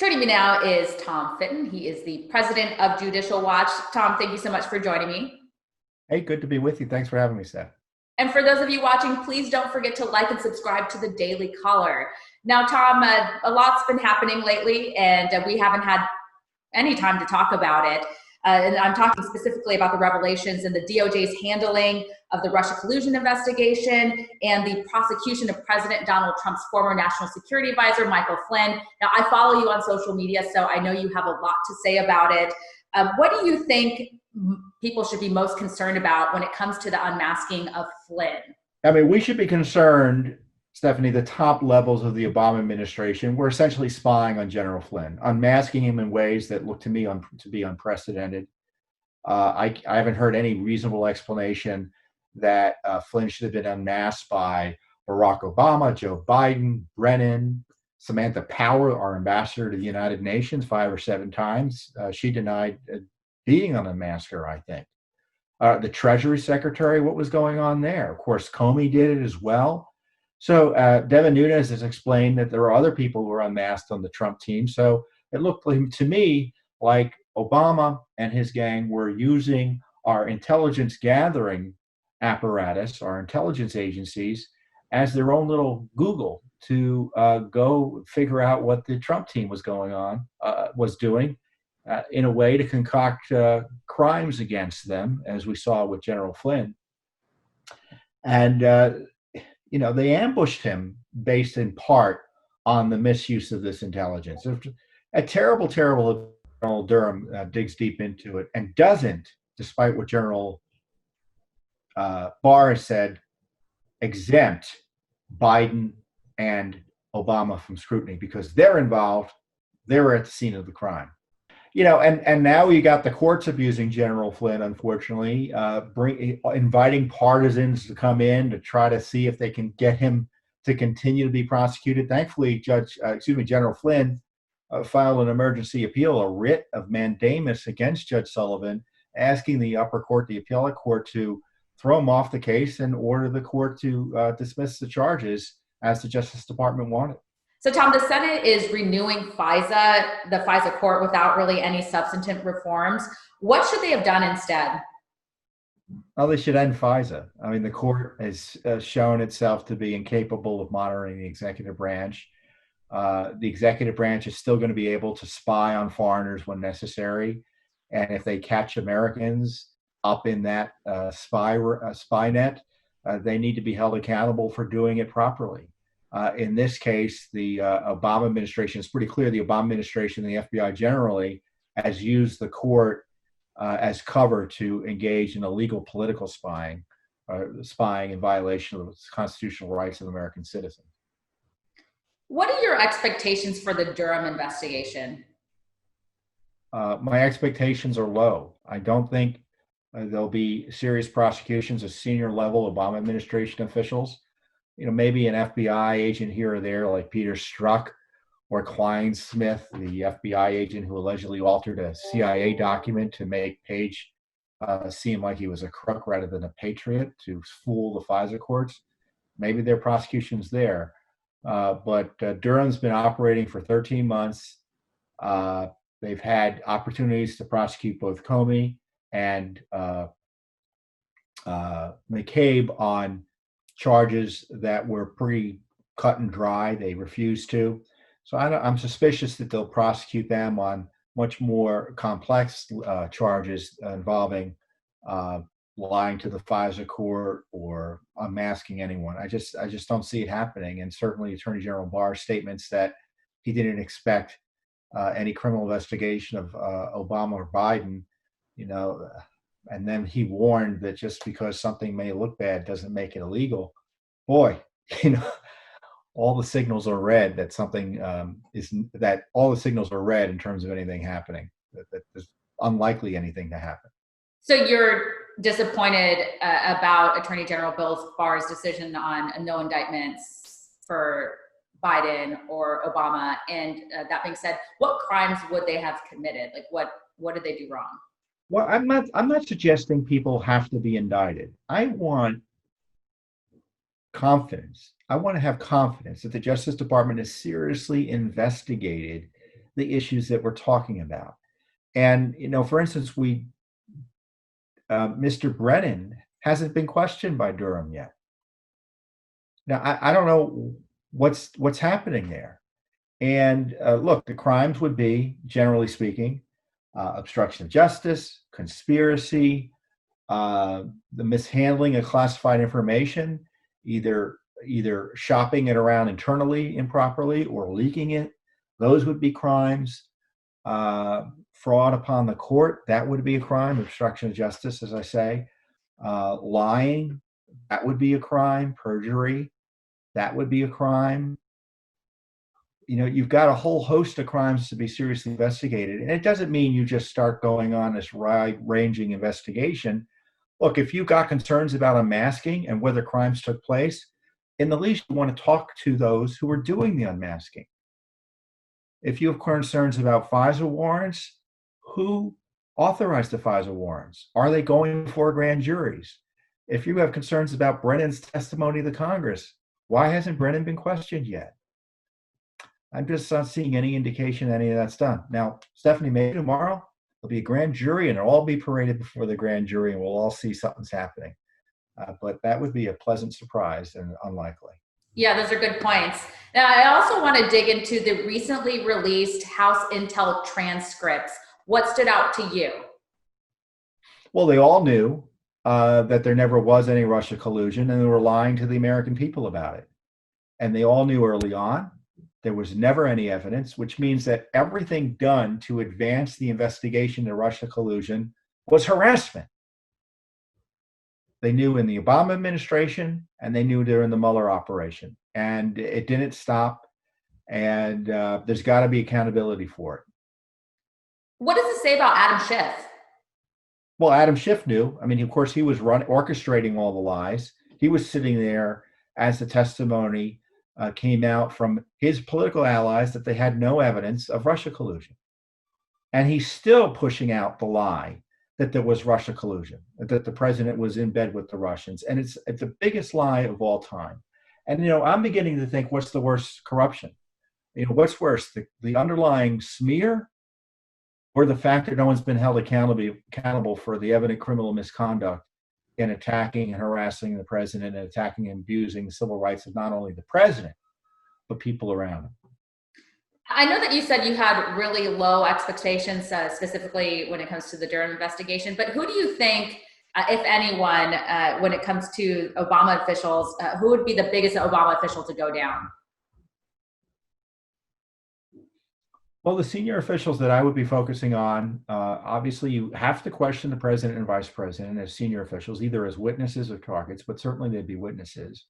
Joining me now is Tom Fitton. He is the president of Judicial Watch. Tom, thank you so much for joining me. Hey, good to be with you. Thanks for having me, Seth. And for those of you watching, please don't forget to like and subscribe to the Daily Caller. Now, Tom, a lot's been happening lately, and we haven't had any time to talk about it. And I'm talking specifically about the revelations in the DOJ's handling of the Russia collusion investigation and the prosecution of President Donald Trump's former national security advisor, Michael Flynn. Now, I follow you on social media, so I know you have a lot to say about it. What do you think people should be most concerned about when it comes to the unmasking of Flynn? I mean, we should be concerned, Stephanie, the top levels of the Obama administration were essentially spying on General Flynn, unmasking him in ways that look to me to be unprecedented. I haven't heard any reasonable explanation that Flynn should have been unmasked by Barack Obama, Joe Biden, Brennan, Samantha Power, our ambassador to the United Nations 5 or 7 times. She denied being an unmasker, I think. The Treasury Secretary, what was going on there? Of course, Comey did it as well. So Devin Nunes has explained that there are other people who were unmasked on the Trump team. So it looked to me like Obama and his gang were using our intelligence gathering apparatus, our intelligence agencies, as their own little Google to go figure out what the Trump team was doing in a way to concoct crimes against them, as we saw with General Flynn. And they ambushed him based in part on the misuse of this intelligence. A terrible, terrible. General Durham digs deep into it and doesn't, despite what General Barr has said, exempt Biden and Obama from scrutiny because they're involved. They were at the scene of the crime. And now you got the courts abusing General Flynn, unfortunately, inviting partisans to come in to try to see if they can get him to continue to be prosecuted. Thankfully, General Flynn filed an emergency appeal, a writ of mandamus against Judge Sullivan, asking the upper court, the appellate court, to throw him off the case and order the court to dismiss the charges as the Justice Department wanted. So, Tom, the Senate is renewing FISA, the FISA court, without really any substantive reforms. What should they have done instead? Well, they should end FISA. I mean, the court has shown itself to be incapable of monitoring the executive branch. The executive branch is still going to be able to spy on foreigners when necessary. And if they catch Americans up in that spy net, they need to be held accountable for doing it properly. In this case, the Obama administration, it's pretty clear the Obama administration and the FBI generally has used the court as cover to engage in illegal political spying in violation of the constitutional rights of American citizens. What are your expectations for the Durham investigation? My expectations are low. I don't think there'll be serious prosecutions of senior level Obama administration officials. Maybe an FBI agent here or there like Peter Strzok or Klein Smith, the FBI agent who allegedly altered a CIA document to make Page seem like he was a crook rather than a patriot to fool the FISA courts. Maybe there are prosecutions there. But Durham's been operating for 13 months. They've had opportunities to prosecute both Comey and McCabe on charges that were pretty cut and dry. They refused to. So I'm suspicious that they'll prosecute them on much more complex charges involving lying to the FISA court or unmasking anyone. I just don't see it happening. And certainly Attorney General Barr's statements that he didn't expect any criminal investigation of Obama or Biden, and then he warned that just because something may look bad doesn't make it illegal. Boy, all the signals are red that something all the signals are red in terms of anything happening. That there's unlikely anything to happen. So you're disappointed about Attorney General Bill Barr's decision on no indictments for Biden or Obama. And that being said, what crimes would they have committed? Like what did they do wrong? Well, I'm not suggesting people have to be indicted. I want confidence. I want to have confidence that the Justice Department has seriously investigated the issues that we're talking about. And, for instance, Mr. Brennan hasn't been questioned by Durham yet. Now, I don't know what's happening there. And look, the crimes would be, generally speaking, obstruction of justice, conspiracy, the mishandling of classified information, either shopping it around internally improperly or leaking it. Those would be crimes. Fraud upon the court, that would be a crime. Obstruction of justice, as I say. Lying, that would be a crime. Perjury, that would be a crime. You've got a whole host of crimes to be seriously investigated. And it doesn't mean you just start going on this wide-ranging investigation. Look, if you've got concerns about unmasking and whether crimes took place, in the least, you want to talk to those who are doing the unmasking. If you have concerns about FISA warrants, who authorized the FISA warrants? Are they going before grand juries? If you have concerns about Brennan's testimony to the Congress, why hasn't Brennan been questioned yet? I'm just not seeing any indication any of that's done. Now, Stephanie, maybe tomorrow there'll be a grand jury and it'll all be paraded before the grand jury and we'll all see something's happening. But that would be a pleasant surprise and unlikely. Yeah, those are good points. Now, I also want to dig into the recently released House Intel transcripts. What stood out to you? Well, they all knew that there never was any Russia collusion and they were lying to the American people about it. And they all knew early on there was never any evidence, which means that everything done to advance the investigation to Russia collusion was harassment. They knew in the Obama administration and they knew during the Mueller operation. And it didn't stop. And there's got to be accountability for it. What does it say about Adam Schiff? Well, Adam Schiff knew. I mean, of course, he was orchestrating all the lies. He was sitting there as the testimony came out from his political allies that they had no evidence of Russia collusion. And he's still pushing out the lie that there was Russia collusion, that the president was in bed with the Russians. And it's the biggest lie of all time. And, I'm beginning to think, what's the worst corruption? What's worse, the underlying smear or the fact that no one's been held accountable for the evident criminal misconduct in attacking and harassing the president and attacking and abusing the civil rights of not only the president, but people around him. I know that you said you had really low expectations, specifically when it comes to the Durham investigation, but who do you think, if anyone, when it comes to Obama officials, who would be the biggest Obama official to go down? Well, the senior officials that I would be focusing on, obviously you have to question the president and vice president as senior officials, either as witnesses or targets, but certainly they'd be witnesses.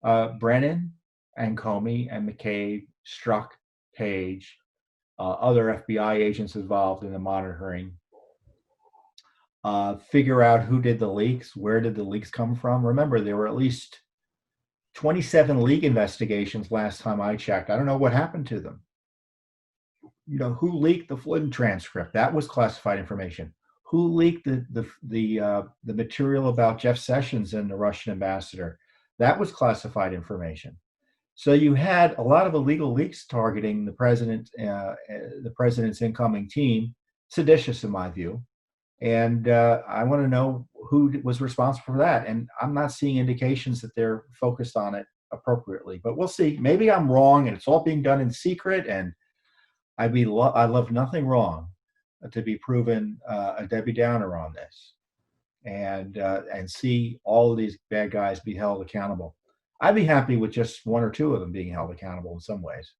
Brennan and Comey and McCabe, Strzok, Page, other FBI agents involved in the monitoring. Figure out who did the leaks, where did the leaks come from. Remember, there were at least 27 leak investigations last time I checked. I don't know what happened to them. Who leaked the Flynn transcript? That was classified information. Who leaked the material about Jeff Sessions and the Russian ambassador? That was classified information. So you had a lot of illegal leaks targeting the president's incoming team, seditious in my view. And I want to know who was responsible for that. And I'm not seeing indications that they're focused on it appropriately. But we'll see. Maybe I'm wrong, and it's all being done in secret. And I love nothing wrong to be proven a Debbie Downer on this, and see all of these bad guys be held accountable. I'd be happy with just one or two of them being held accountable in some ways.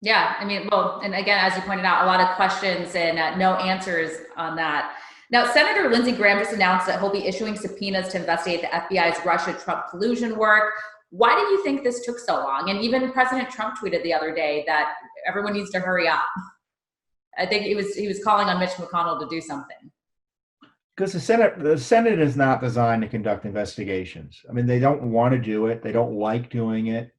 Yeah, I mean, well, and again, as you pointed out, a lot of questions and no answers on that. Now, Senator Lindsey Graham just announced that he'll be issuing subpoenas to investigate the FBI's Russia-Trump collusion work. Why do you think this took so long? And even President Trump tweeted the other day that everyone needs to hurry up. I think he was calling on Mitch McConnell to do something. Because the Senate is not designed to conduct investigations. I mean, they don't want to do it. They don't like doing it.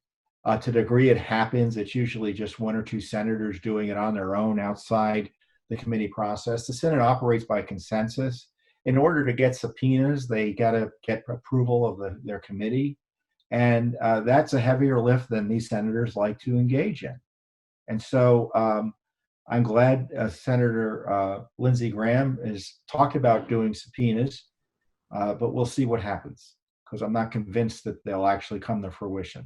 To the degree it happens, it's usually just one or two senators doing it on their own outside the committee process. The Senate operates by consensus. In order to get subpoenas, they got to get approval of their committee. And that's a heavier lift than these senators like to engage in. And so I'm glad Senator Lindsey Graham has talked about doing subpoenas, but we'll see what happens, because I'm not convinced that they'll actually come to fruition.